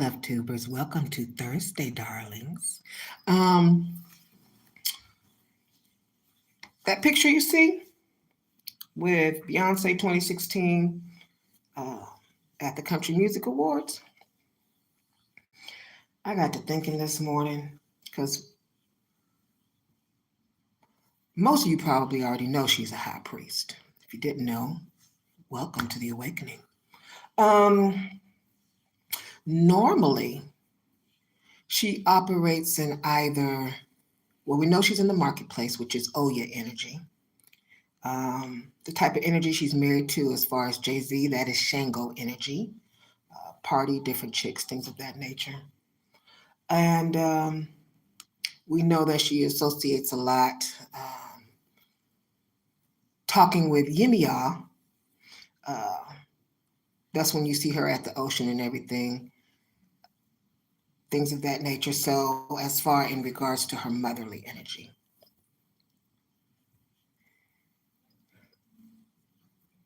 love tubers. Welcome to Thursday, darlings. Um, that picture you see with Beyonce 2016 uh, at the Country Music Awards, I got to thinking this morning because most of you probably already know she's a high priest. If you didn't know, welcome to the awakening. Um, Normally, she operates in either, well, we know she's in the marketplace, which is Oya energy. The type of energy she's married to, as far as Jay-Z, that is Shango energy, party, different chicks, things of that nature. And we know that she associates a lot talking with Yimia. Uh, that's when you see her at the ocean and everything, things of that nature. So, as far in regards to her motherly energy.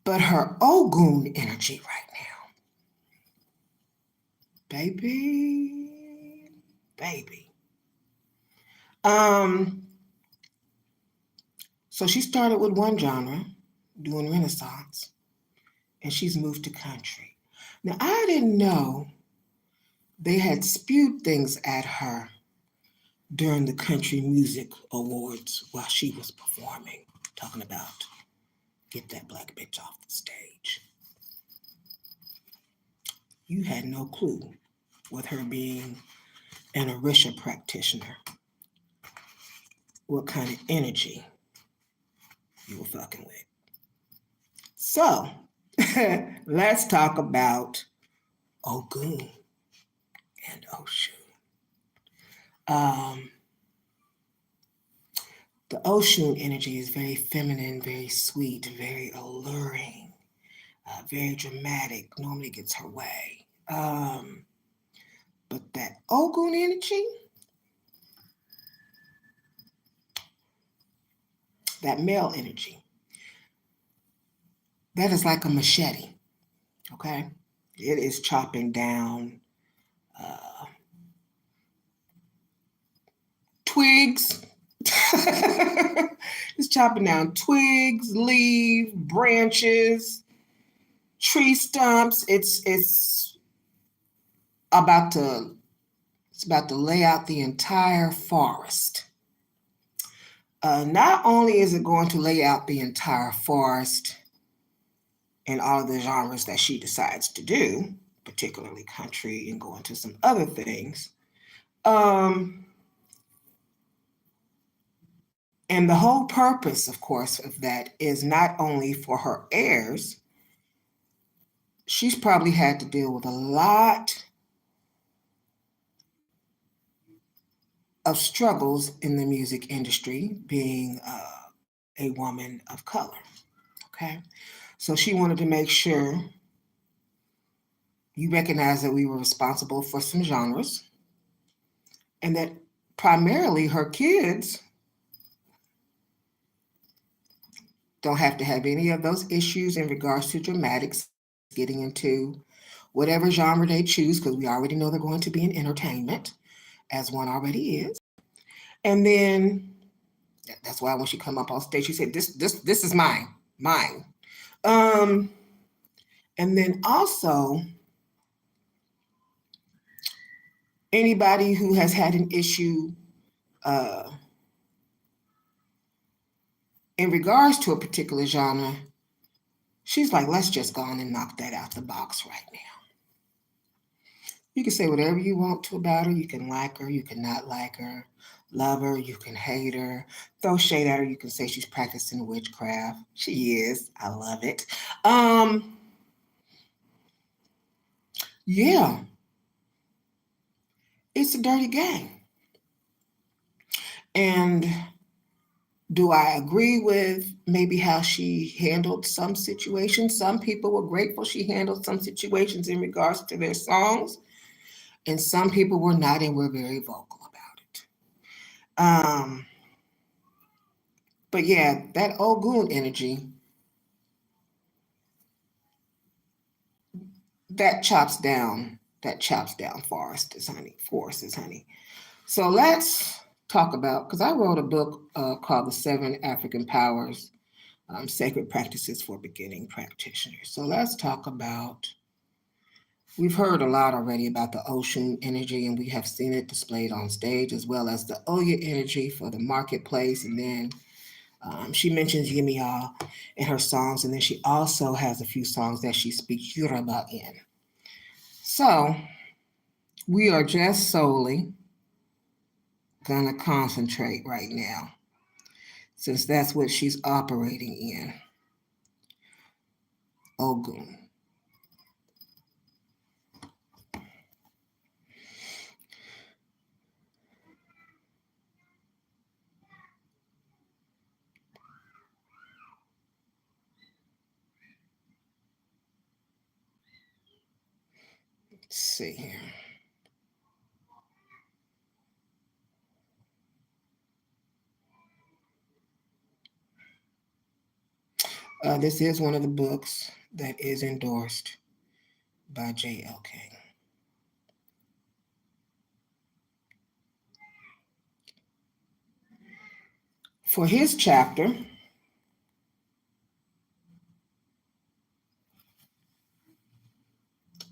But her Ogun energy right now, baby. Um, so she started with one genre, doing Renaissance, and she's moved to country. Now I didn't know they had spewed things at her during the Country Music Awards while she was performing, talking about get that black bitch off the stage. You had no clue with her being an Orisha practitioner what kind of energy you were fucking with. So let's talk about Ogun and Oshun. Um, the Oshun energy is very feminine, very sweet, very alluring, very dramatic, normally gets her way. But that Ogun energy, that male energy, that is like a machete, okay? It is chopping down uh, twigs. It's chopping down twigs, leaves, branches, tree stumps. About to it's about to lay out the entire forest. Not only is it going to lay out the entire forest in all of the genres that she decides to do, particularly country and go into some other things. And the whole purpose, of course, of that is not only for her heirs, she's probably had to deal with a lot of struggles in the music industry being a woman of color. Okay. So she wanted to make sure you recognize that we were responsible for some genres and that primarily her kids don't have to have any of those issues in regards to dramatics, getting into whatever genre they choose, because we already know they're going to be in entertainment, as one already is. And then that's why when she come up on stage, she said, "This is mine." Um, and then also, anybody who has had an issue uh, in regards to a particular genre, she's like, let's just go on and knock that out the box right now. You can say whatever you want to about her. You can like her, you can not like her, love her, you can hate her, throw shade at her. You can say she's practicing witchcraft. She is. I love it. Yeah, it's a dirty game. And do I agree with maybe how she handled some situations? Some people were grateful she handled some situations in regards to their songs, and some people were not and were very vocal about it. But yeah, that Ogun energy, that chops down that chops down forests, honey. So let's talk about, because I wrote a book called The Seven African Powers, Sacred Practices for Beginning Practitioners. So let's talk about, we've heard a lot already about the Oshun energy, and we have seen it displayed on stage, as well as the Oya energy for the marketplace. And then she mentions Yimiya in her songs, and then she also has a few songs that she speaks Yoruba in. So we are just solely going to concentrate right now, since that's what she's operating in. Ogun. Let's see here. This is one of the books that is endorsed by JLK. For his chapter,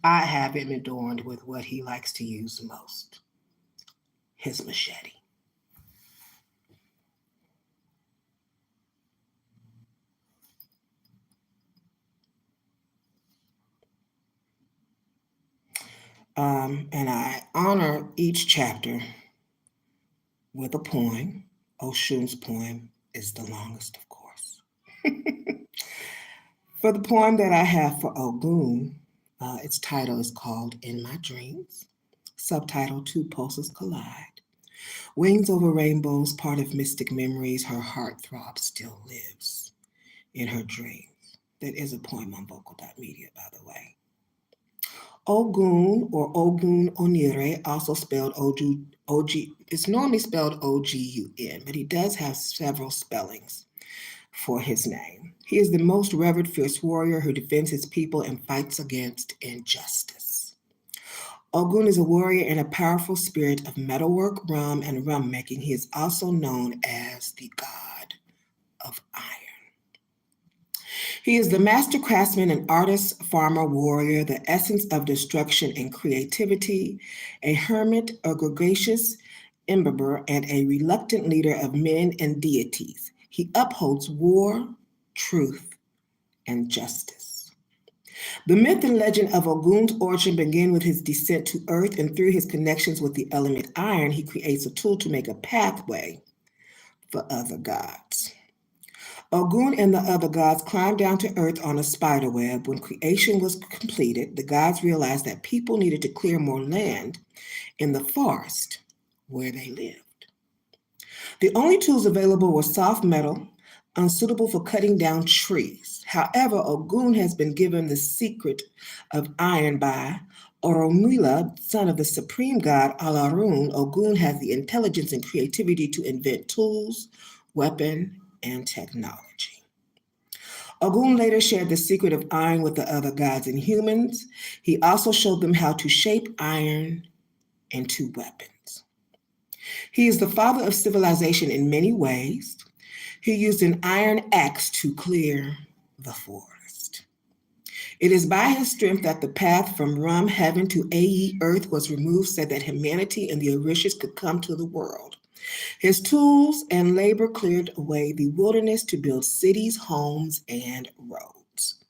I have him adorned with what he likes to use the most, his machete. And I honor each chapter with a poem. Oshun's poem is the longest, of course. For the poem that I have for Ogun, its title is called In My Dreams. Subtitle, Two Pulses Collide. Wings over rainbows, part of mystic memories, her heartthrob still lives in her dreams. That is a poem on vocal.media, by the way. Ogun, or Ogun Onire, also spelled it's normally spelled Ogun, but he does have several spellings for his name. He is the most revered fierce warrior who defends his people and fights against injustice. Ogun is a warrior and a powerful spirit of metalwork, rum, and rum making. He is also known as the god of iron. He is the master craftsman and artist, farmer, warrior, the essence of destruction and creativity, a hermit, a gregarious imbiber, and a reluctant leader of men and deities. He upholds war, truth, and justice. The myth and legend of Ogun's origin begin with his descent to earth, and through his connections with the element iron, he creates a tool to make a pathway for other gods. Ogun and the other gods climbed down to earth on a spider web. When creation was completed, the gods realized that people needed to clear more land in the forest where they lived. The only tools available were soft metal, unsuitable for cutting down trees. However, Ogun has been given the secret of iron by Oromila, son of the supreme god Alarun. Ogun has the intelligence and creativity to invent tools, weapon, and technology. Ogun later shared the secret of iron with the other gods and humans. He also showed them how to shape iron into weapons. He is the father of civilization in many ways. He used an iron axe to clear the forest. It is by his strength that the path from Rum heaven to Ae earth was removed so that humanity and the Orishas could come to the world. His tools and labor cleared away the wilderness to build cities, homes, and roads.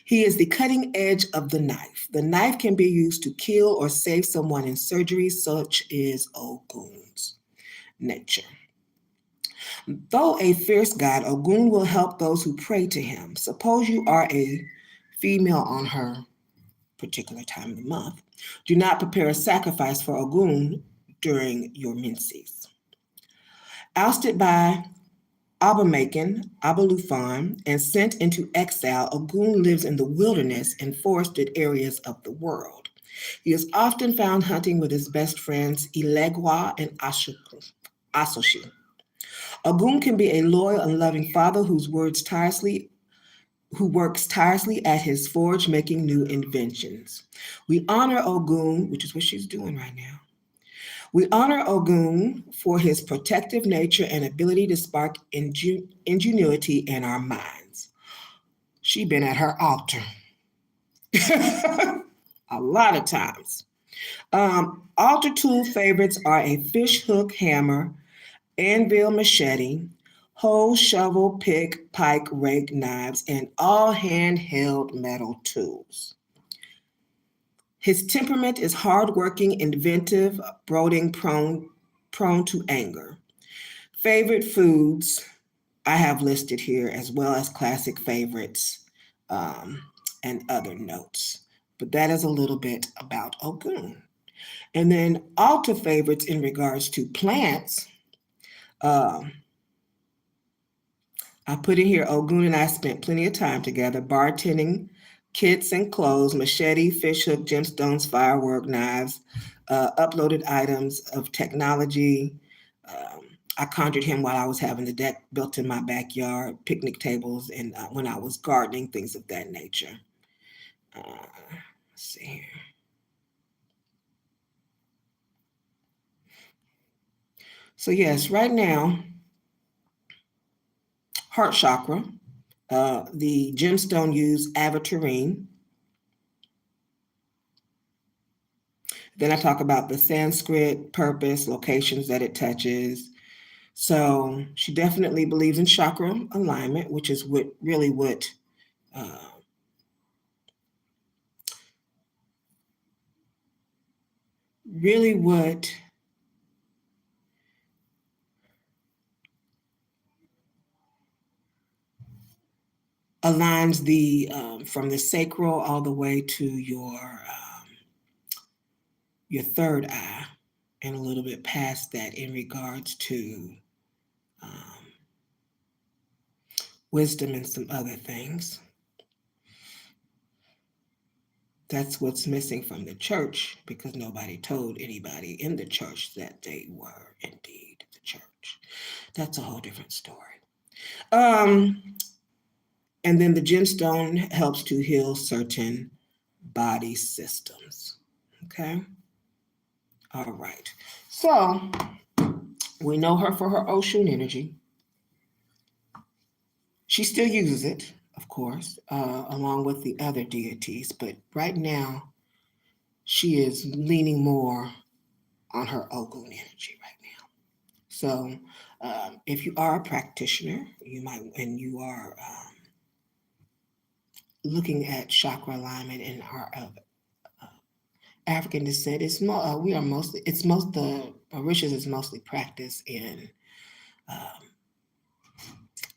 He is the cutting edge of the knife. The knife can be used to kill or save someone in surgery, such is Ogun's nature. Though a fierce god, Ogun will help those who pray to him. Suppose you are a female on her particular time of the month. Do not prepare a sacrifice for Ogun during your menses. Ousted by Abamaken, Abalufan, and sent into exile, Ogun lives in the wilderness and forested areas of the world. He is often found hunting with his best friends Ilegwa and Asoshi. Ogun can be a loyal and loving father whose words tirelessly who works tirelessly at his forge making new inventions. We honor Ogun, which is what she's doing right now. We honor Ogun for his protective nature and ability to spark ingenuity in our minds. She been at her altar a lot of times. Altar tool favorites are a fish hook hammer, anvil machete, hoe, shovel, pick, pike, rake, knives, and all handheld metal tools. His temperament is hardworking, inventive, brooding, prone to anger. Favorite foods I have listed here, as well as classic favorites um, and other notes. But that is a little bit about Ogun. And then altar favorites in regards to plants. Um, I put in here Ogun and I spent plenty of time together bartending, kits and clothes, machete, fishhook, gemstones, firework, knives, uploaded items of technology. Um, I conjured him while I was having the deck built in my backyard, picnic tables, and when I was gardening, things of that nature. Let's see here. So, yes, right now, heart chakra. The gemstone used aventurine. Then I talk about the Sanskrit purpose, locations that it touches. So she definitely believes in chakra alignment, which is uh, what aligns the from the sacral all the way to your third eye, and a little bit past that in regards to um, wisdom and some other things. That's what's missing from the church because nobody told anybody in the church that they were indeed the church. That's a whole different story. Um, and then the gemstone helps to heal certain body systems. Okay. All right. So we know her for her Oshun energy. She still uses it, of course, along with the other deities, but right now she is leaning more on her Ogun energy right now. So, if you are a practitioner, you might, and you are looking at chakra alignment and are of African descent, we are mostly it's most the Mauritius is mostly practiced in um,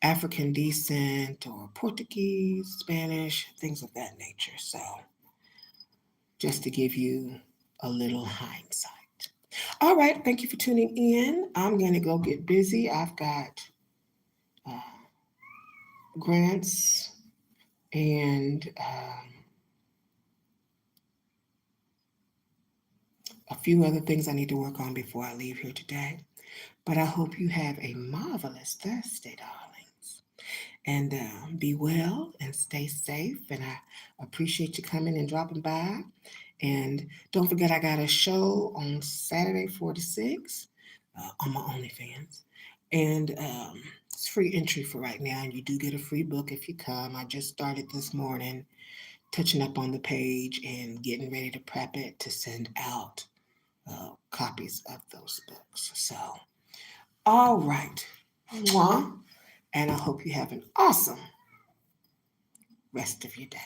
African descent or Portuguese, Spanish, things of that nature. So, just to give you a little hindsight. All right, thank you for tuning in. I'm going to go get busy. I've got uh, grants and a few other things I need to work on before I leave here today. But I hope you have a marvelous Thursday, darlings. And be well and stay safe. And I appreciate you coming and dropping by. And don't forget, I got a show on Saturday, 4 to 6 on my OnlyFans. And it's free entry for right now. And you do get a free book if you come. I just started this morning touching up on the page and getting ready to prep it to send out copies of those books. So, all right. Mwah. And I hope you have an awesome rest of your day.